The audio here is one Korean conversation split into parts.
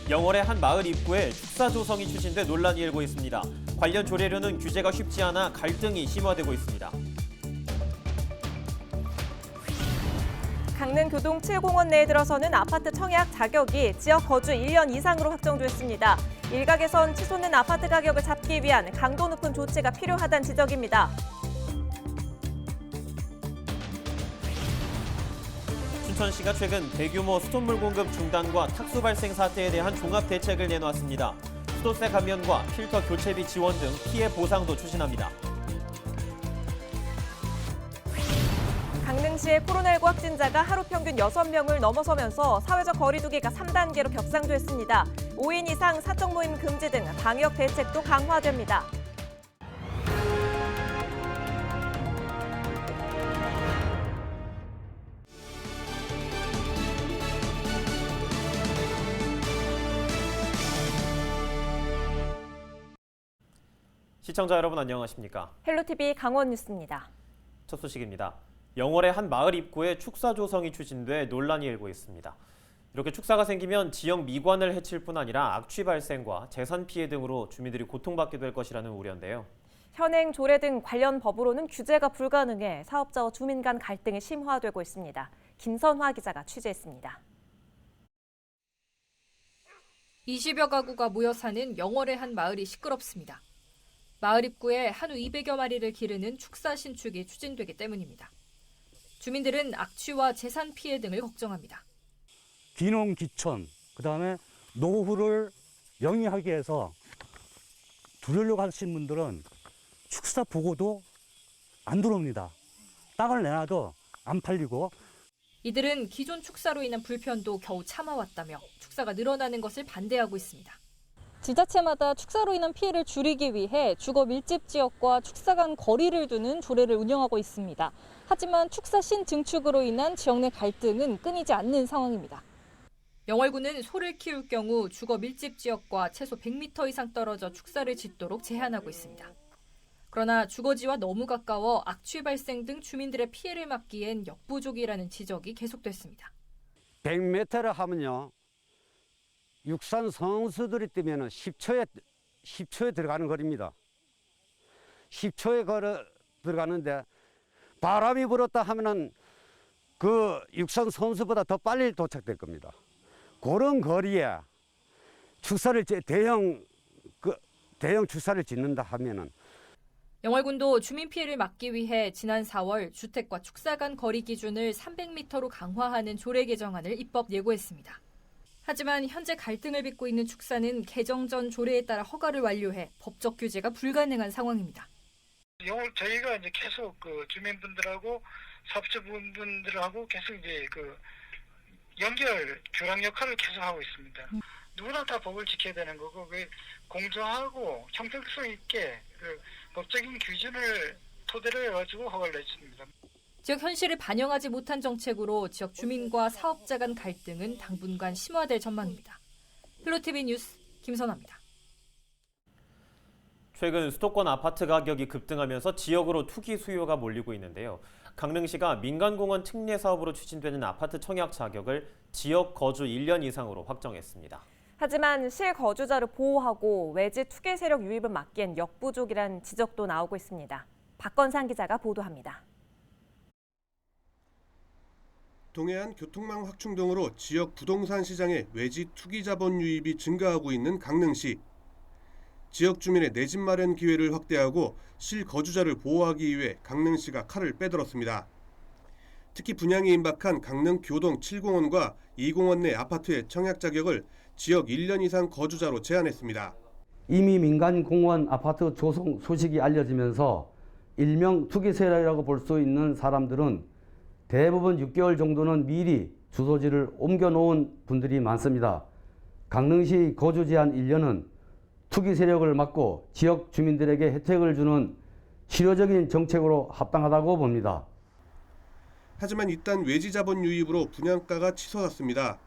영월의 한 마을 입구에 축사 조성이 추진돼 논란이 일고 있습니다. 관련 조례로는 규제가 쉽지 않아 갈등이 심화되고 있습니다. 강릉 교동 7공원 내에 들어서는 아파트 청약 자격이 지역 거주 1년 이상으로 확정됐습니다. 일각에선 치솟는 아파트 가격을 잡기 위한 강도 높은 조치가 필요하다는 지적입니다. 춘천시가 최근 대규모 수돗물 공급 중단과 탁수 발생 사태에 대한 종합 대책을 내놓았습니다. 수도세 감면과 필터 교체비 지원 등 피해 보상도 추진합니다. 강릉시의 코로나19 확진자가 하루 평균 6명을 넘어서면서 사회적 거리 두기가 3단계로 격상됐습니다. 5인 이상 사적 모임 금지 등 방역 대책도 강화됩니다. 시청자 여러분 안녕하십니까? 헬로티비 강원 뉴스입니다. 첫 소식입니다. 영월의 한 마을 입구에 축사 조성이 추진돼 논란이 일고 있습니다. 이렇게 축사가 생기면 지역 미관을 해칠 뿐 아니라 악취 발생과 재산 피해 등으로 주민들이 고통받게 될 것이라는 우려인데요. 현행 조례 등 관련 법으로는 규제가 불가능해 사업자와 주민 간 갈등이 심화되고 있습니다. 김선화 기자가 취재했습니다. 20여 가구가 모여 사는 영월의 한 마을이 시끄럽습니다. 마을 입구에 한우 200여 마리를 기르는 축사 신축이 추진되기 때문입니다. 주민들은 악취와 재산 피해 등을 걱정합니다. 귀농 귀촌, 그다음에 노후를 영위하기 위해서 두려려고 하시는 분들은 축사 보고도 안 들어옵니다. 땅을 내놔도 안 팔리고. 이들은 기존 축사로 인한 불편도 겨우 참아왔다며 축사가 늘어나는 것을 반대하고 있습니다. 지자체마다 축사로 인한 피해를 줄이기 위해 주거 밀집 지역과 축사 간 거리를 두는 조례를 운영하고 있습니다. 하지만 축사 신증축으로 인한 지역 내 갈등은 끊이지 않는 상황입니다. 영월구는 소를 키울 경우 주거 밀집 지역과 최소 100m 이상 떨어져 축사를 짓도록 제한하고 있습니다. 그러나 주거지와 너무 가까워 악취 발생 등 주민들의 피해를 막기엔 역부족이라는 지적이 계속됐습니다. 100m를 하면요. 육산 성수들이 뜨면 10초에 들어가는 거리입니다. 10초에 들어가는데 바람이 불었다 하면은 그 육산 선수보다 더 빨리 도착될 겁니다. 그런 거리에 축사를 대형 축사를 짓는다 하면은 영월군도 주민 피해를 막기 위해 지난 4월 주택과 축사 간 거리 기준을 300m로 강화하는 조례 개정안을 입법 예고했습니다. 하지만 현재 갈등을 빚고 있는 축사는 개정 전 조례에 따라 허가를 완료해 법적 규제가 불가능한 상황입니다. 저희가 이제 계속 그 주민분들하고 사업자분들하고 계속 이제 그 교량 역할을 계속 하고 있습니다. 누구나 다 법을 지켜야 되는 거고, 그 공정하고 형평성 있게 그 법적인 기준을 토대로 해가지고 허가를 냈습니다. 지역 현실을 반영하지 못한 정책으로 지역 주민과 사업자 간 갈등은 당분간 심화될 전망입니다. 헬로티비 뉴스 김선아입니다. 최근 수도권 아파트 가격이 급등하면서 지역으로 투기 수요가 몰리고 있는데요. 강릉시가 민간공원 특례 사업으로 추진되는 아파트 청약 자격을 지역 거주 1년 이상으로 확정했습니다. 하지만 실거주자를 보호하고 외지 투기 세력 유입을 막기엔 역부족이라는 지적도 나오고 있습니다. 박건상 기자가 보도합니다. 동해안 교통망 확충 등으로 지역 부동산 시장에 외지 투기 자본 유입이 증가하고 있는 강릉시. 지역 주민의 내 집 마련 기회를 확대하고 실거주자를 보호하기 위해 강릉시가 칼을 빼들었습니다. 특히 분양이 임박한 강릉 교동 7공원과 2공원 내 아파트의 청약 자격을 지역 1년 이상 거주자로 제한했습니다. 이미 민간공원 아파트 조성 소식이 알려지면서 일명 투기 세력이라고 볼 수 있는 사람들은 대부분 6개월 정도는 미리 주소지를 옮겨놓은 분들이 많습니다. 강릉시 거주 제한 1년은 투기 세력을 막고 지역 주민들에게 혜택을 주는 실효적인 정책으로 합당하다고 봅니다. 하지만 이딴 외지 자본 유입으로 분양가가 치솟았습니다.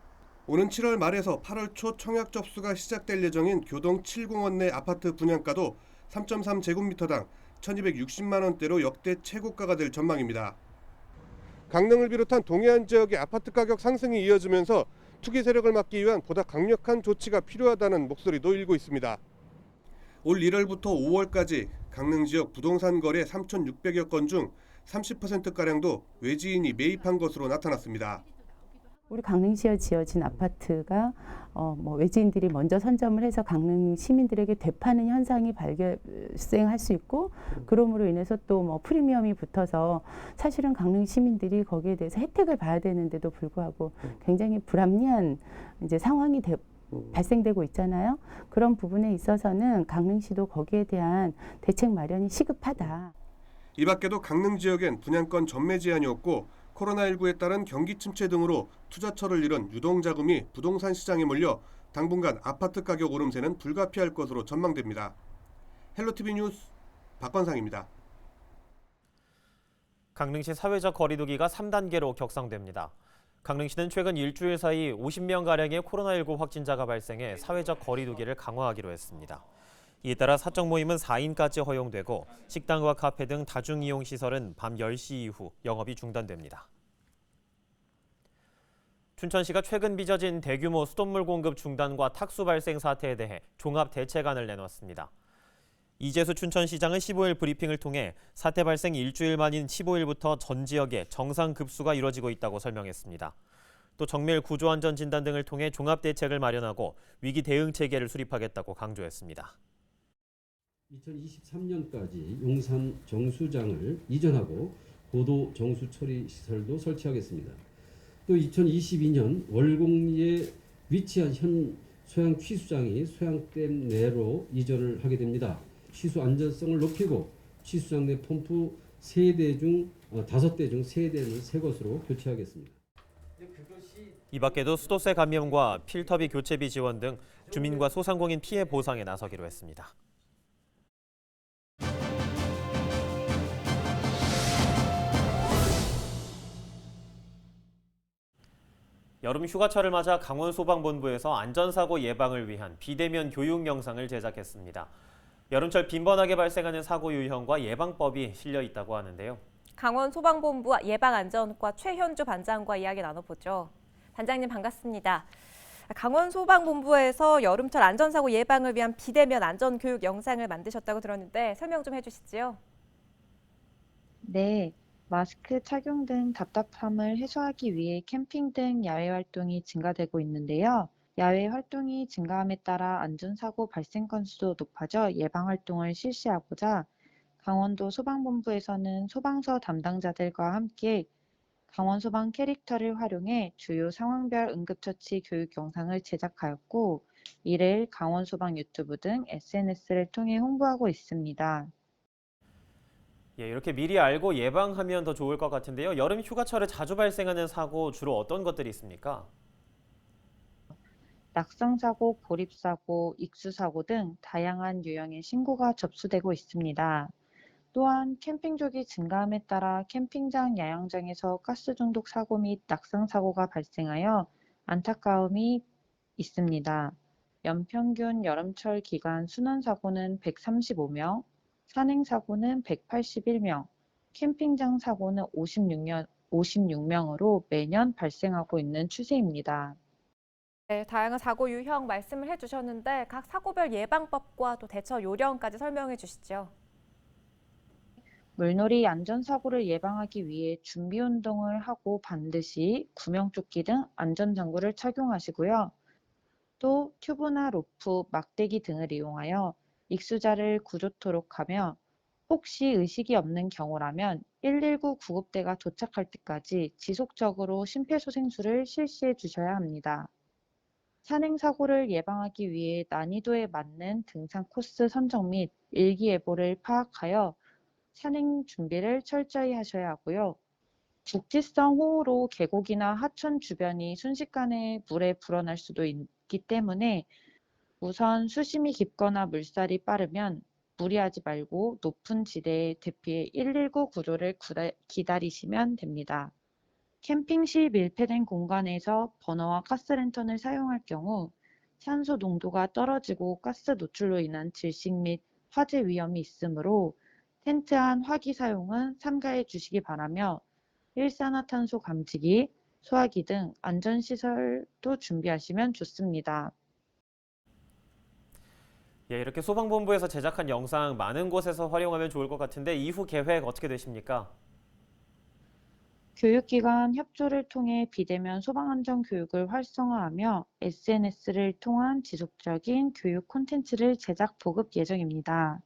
오는 7월 말에서 8월 초 청약 접수가 시작될 예정인 교동 7공원 내 아파트 분양가도 3.3제곱미터당 1,260만 원대로 역대 최고가가 될 전망입니다. 강릉을 비롯한 동해안 지역의 아파트 가격 상승이 이어지면서 투기 세력을 막기 위한 보다 강력한 조치가 필요하다는 목소리도 일고 있습니다. 올 1월부터 5월까지 강릉 지역 부동산 거래 3,600여 건 중 30%가량도 외지인이 매입한 것으로 나타났습니다. 우리 강릉시에 지어진 아파트가 외지인들이 먼저 선점을 해서 강릉 시민들에게 되파는 현상이 발생할 수 있고, 그러므로 인해서 또 프리미엄이 붙어서 사실은 강릉 시민들이 거기에 대해서 혜택을 봐야 되는데도 불구하고 굉장히 불합리한 이제 상황이 발생되고 있잖아요. 그런 부분에 있어서는 강릉시도 거기에 대한 대책 마련이 시급하다. 이 밖에도 강릉 지역엔 분양권 전매 제한이 없고 코로나19에 따른 경기 침체 등으로 투자처를 잃은 유동자금이 부동산 시장에 몰려 당분간 아파트 가격 오름세는 불가피할 것으로 전망됩니다. 헬로티비 뉴스 박건상입니다. 강릉시 사회적 거리두기가 3단계로 격상됩니다. 강릉시는 최근 일주일 사이 50명가량의 코로나19 확진자가 발생해 사회적 거리두기를 강화하기로 했습니다. 이에 따라 사적 모임은 4인까지 허용되고 식당과 카페 등 다중이용 시설은 밤 10시 이후 영업이 중단됩니다. 춘천시가 최근 빚어진 대규모 수돗물 공급 중단과 탁수 발생 사태에 대해 종합 대책안을 내놨습니다. 이재수 춘천시장은 15일 브리핑을 통해 사태 발생 일주일 만인 15일부터 전 지역에 정상 급수가 이뤄지고 있다고 설명했습니다. 또 정밀 구조안전 진단 등을 통해 종합 대책을 마련하고 위기 대응 체계를 수립하겠다고 강조했습니다. 2023년까지 용산 정수장을 이전하고 고도 정수 처리 시설도 설치하겠습니다. 또 2022년 월곡리에 위치한 현 소양 취수장이 소양댐 내로 이전을 하게 됩니다. 취수 안전성을 높이고 취수장 내 펌프 3대 중 5대 중 3대는 새 것으로 교체하겠습니다. 이 밖에도 수도세 감면과 필터비 교체비 지원 등 주민과 소상공인 피해 보상에 나서기로 했습니다. 여름 휴가철을 맞아 강원소방본부에서 안전사고 예방을 위한 비대면 교육 영상을 제작했습니다. 여름철 빈번하게 발생하는 사고 유형과 예방법이 실려 있다고 하는데요. 강원소방본부 예방안전과 최현주 반장과 이야기 나눠보죠. 반장님 반갑습니다. 강원소방본부에서 여름철 안전사고 예방을 위한 비대면 안전교육 영상을 만드셨다고 들었는데 설명 좀 해주시죠. 네, 마스크 착용 등 답답함을 해소하기 위해 캠핑 등 야외 활동이 증가되고 있는데요. 야외 활동이 증가함에 따라 안전사고 발생 건수도 높아져 예방 활동을 실시하고자 강원도 소방본부에서는 소방서 담당자들과 함께 강원소방 캐릭터를 활용해 주요 상황별 응급처치 교육 영상을 제작하였고, 이를 강원소방 유튜브 등 SNS를 통해 홍보하고 있습니다. 이렇게 미리 알고 예방하면 더 좋을 것 같은데요. 여름 휴가철에 자주 발생하는 사고 주로 어떤 것들이 있습니까? 낙상사고, 고립사고, 익수사고 등 다양한 유형의 신고가 접수되고 있습니다. 또한 캠핑족이 증가함에 따라 캠핑장, 야영장에서 가스 중독 사고 및 낙상 사고가 발생하여 안타까움이 있습니다. 연평균 여름철 기간 순환사고는 135명, 산행사고는 181명, 캠핑장 사고는 56명으로 매년 발생하고 있는 추세입니다. 네, 다양한 사고 유형 말씀을 해주셨는데 각 사고별 예방법과 또 대처 요령까지 설명해 주시죠. 물놀이 안전사고를 예방하기 위해 준비운동을 하고 반드시 구명조끼 등 안전장구를 착용하시고요. 또 튜브나 로프, 막대기 등을 이용하여 익수자를 구조토록 하며 혹시 의식이 없는 경우라면 119 구급대가 도착할 때까지 지속적으로 심폐소생술을 실시해 주셔야 합니다. 산행사고를 예방하기 위해 난이도에 맞는 등산 코스 선정 및 일기예보를 파악하여 산행 준비를 철저히 하셔야 하고요. 국지성 호우로 계곡이나 하천 주변이 순식간에 물에 불어날 수도 있기 때문에 우선 수심이 깊거나 물살이 빠르면 무리하지 말고 높은 지대에 대피해 119 구조를 기다리시면 됩니다. 캠핑 시 밀폐된 공간에서 버너와 가스랜턴을 사용할 경우 산소 농도가 떨어지고 가스 노출로 인한 질식 및 화재 위험이 있으므로 텐트 안 화기 사용은 삼가해 주시기 바라며 일산화탄소 감지기, 소화기 등 안전시설도 준비하시면 좋습니다. 예, 이렇게 소방본부에서 제작한 영상 많은 곳에서 활용하면 좋을 것 같은데 이후 계획 어떻게 되십니까? 교육기관 협조를 통해 비대면 소방안전 교육을 활성화하며 SNS를 통한 지속적인 교육 콘텐츠를 제작 보급 예정입니다.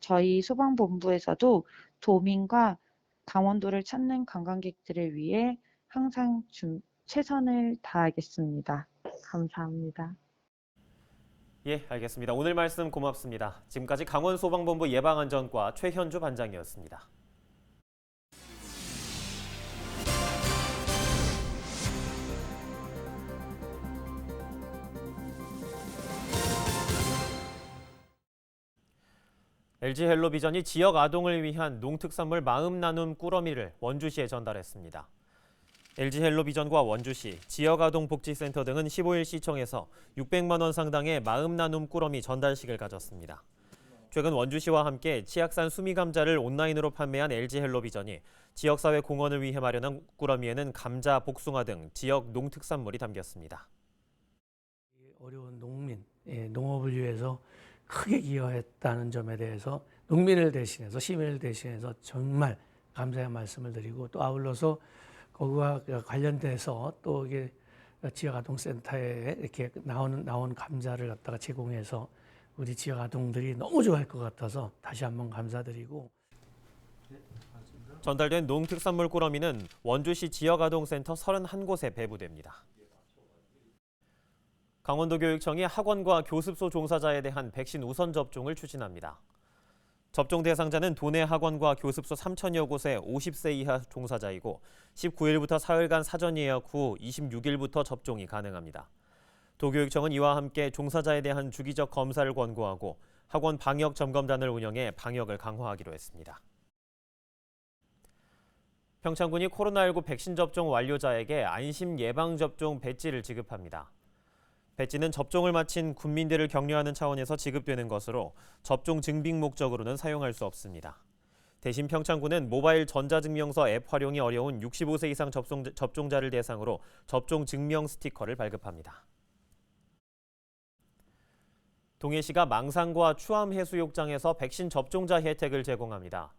저희 소방본부에서도 도민과 강원도를 찾는 관광객들을 위해 항상 최선을 다하겠습니다. 감사합니다. 예, 알겠습니다. 오늘 말씀 고맙습니다. 지금까지 강원소방본부 예방안전과 최현주 반장이었습니다. LG헬로비전이 지역 아동을 위한 농특산물 마음 나눔 꾸러미를 원주시에 전달했습니다. LG헬로비전과 원주시, 지역아동복지센터 등은 15일 시청에서 600만 원 상당의 마음 나눔 꾸러미 전달식을 가졌습니다. 최근 원주시와 함께 치악산 수미감자를 온라인으로 판매한 LG헬로비전이 지역사회 공헌을 위해 마련한 꾸러미에는 감자, 복숭아 등 지역 농특산물이 담겼습니다. 어려운 농민, 농업을 위해서 크게 기여했다는 점에 대해서 농민을 대신해서 시민을 대신해서 정말 감사의 말씀을 드리고 또 아울러서 그와 관련돼서 또 이게 지역 아동센터에 이렇게 나온 감자를 갖다가 제공해서 우리 지역 아동들이 너무 좋아할 것 같아서 다시 한번 감사드리고. 전달된 농특산물 꾸러미는 원주시 지역 아동센터 31곳에 배부됩니다. 강원도교육청이 학원과 교습소 종사자에 대한 백신 우선 접종을 추진합니다. 접종 대상자는 도내 학원과 교습소 3천여 곳의 50세 이하 종사자이고 19일부터 사흘간 사전 예약 후 26일부터 접종이 가능합니다. 도교육청은 이와 함께 종사자에 대한 주기적 검사를 권고하고 학원 방역 점검단을 운영해 방역을 강화하기로 했습니다. 평창군이 코로나19 백신 접종 완료자에게 안심 예방접종 배지를 지급합니다. 배지는 접종을 마친 군민들을 격려하는 차원에서 지급되는 것으로 접종 증빙 목적으로는 사용할 수 없습니다. 대신 평창군은 모바일 전자증명서 앱 활용이 어려운 65세 이상 접종자를 대상으로 접종 증명 스티커를 발급합니다. 동해시가 망산과 추암해수욕장에서 백신 접종자 혜택을 제공합니다.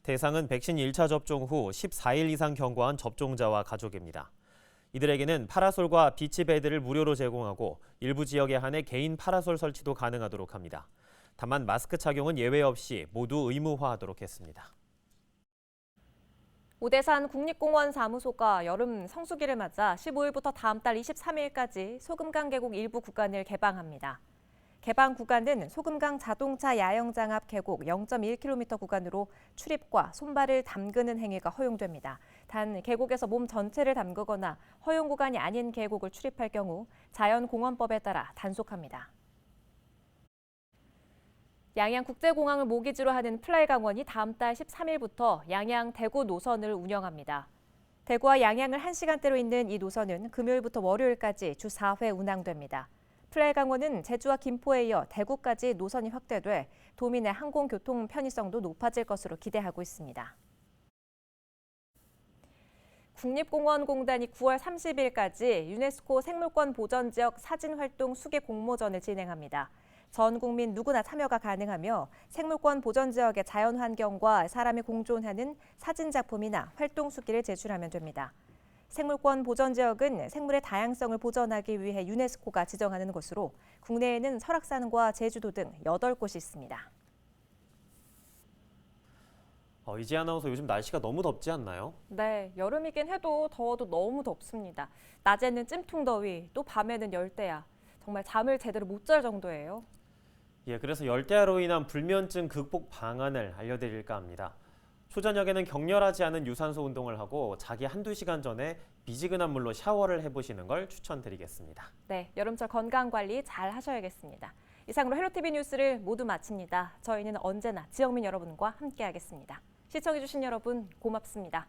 대상은 백신 1차 접종 후 14일 이상 경과한 접종자와 가족입니다. 이들에게는 파라솔과 비치베드를 무료로 제공하고 일부 지역에 한해 개인 파라솔 설치도 가능하도록 합니다. 다만 마스크 착용은 예외 없이 모두 의무화하도록 했습니다. 오대산 국립공원 사무소가 여름 성수기를 맞아 15일부터 다음 달 23일까지 소금강 계곡 일부 구간을 개방합니다. 개방 구간은 소금강 자동차 야영장 앞 계곡 0.1km 구간으로 출입과 손발을 담그는 행위가 허용됩니다. 단 계곡에서 몸 전체를 담그거나 허용 구간이 아닌 계곡을 출입할 경우 자연공원법에 따라 단속합니다. 양양국제공항을 모기지로 하는 플라이강원이 다음 달 13일부터 양양 대구 노선을 운영합니다. 대구와 양양을 1시간대로 잇는 이 노선은 금요일부터 월요일까지 주 4회 운항됩니다. 플라이강원은 제주와 김포에 이어 대구까지 노선이 확대돼 도민의 항공교통 편의성도 높아질 것으로 기대하고 있습니다. 국립공원공단이 9월 30일까지 유네스코 생물권 보전지역 사진활동 수계 공모전을 진행합니다. 전 국민 누구나 참여가 가능하며 생물권 보전지역의 자연환경과 사람이 공존하는 사진작품이나 활동 수기를 제출하면 됩니다. 생물권 보전지역은 생물의 다양성을 보전하기 위해 유네스코가 지정하는 곳으로 국내에는 설악산과 제주도 등 8곳이 있습니다. 이지 아나운서 요즘 날씨가 너무 덥지 않나요? 네, 여름이긴 해도 더워도 너무 덥습니다. 낮에는 찜통더위, 또 밤에는 열대야. 정말 잠을 제대로 못 잘 정도예요. 예, 그래서 열대야로 인한 불면증 극복 방안을 알려드릴까 합니다. 초저녁에는 격렬하지 않은 유산소 운동을 하고 자기 한두 시간 전에 미지근한 물로 샤워를 해보시는 걸 추천드리겠습니다. 네, 여름철 건강관리 잘 하셔야겠습니다. 이상으로 헬로티비 뉴스를 모두 마칩니다. 저희는 언제나 지역민 여러분과 함께하겠습니다. 시청해주신 여러분 고맙습니다.